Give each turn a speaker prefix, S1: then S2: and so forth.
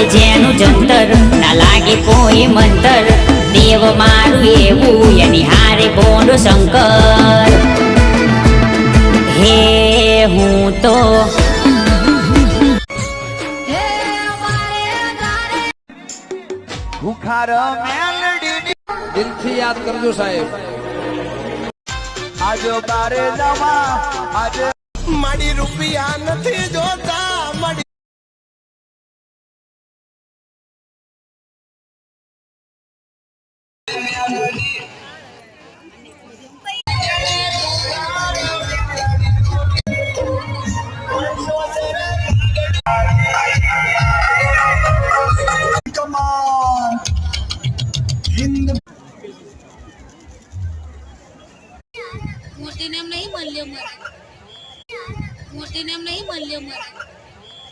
S1: જેનું જંતર ના લાગે કોઈ મંતર દેવ મારું એવું એની હારે બોંડો શંકર હે હું તો
S2: ભૂખાર મેલડી દિલથી યાદ કરજો સાહેબ આજો બારે જવા આજે
S3: મારી રૂપિયા નથી જોતા મારી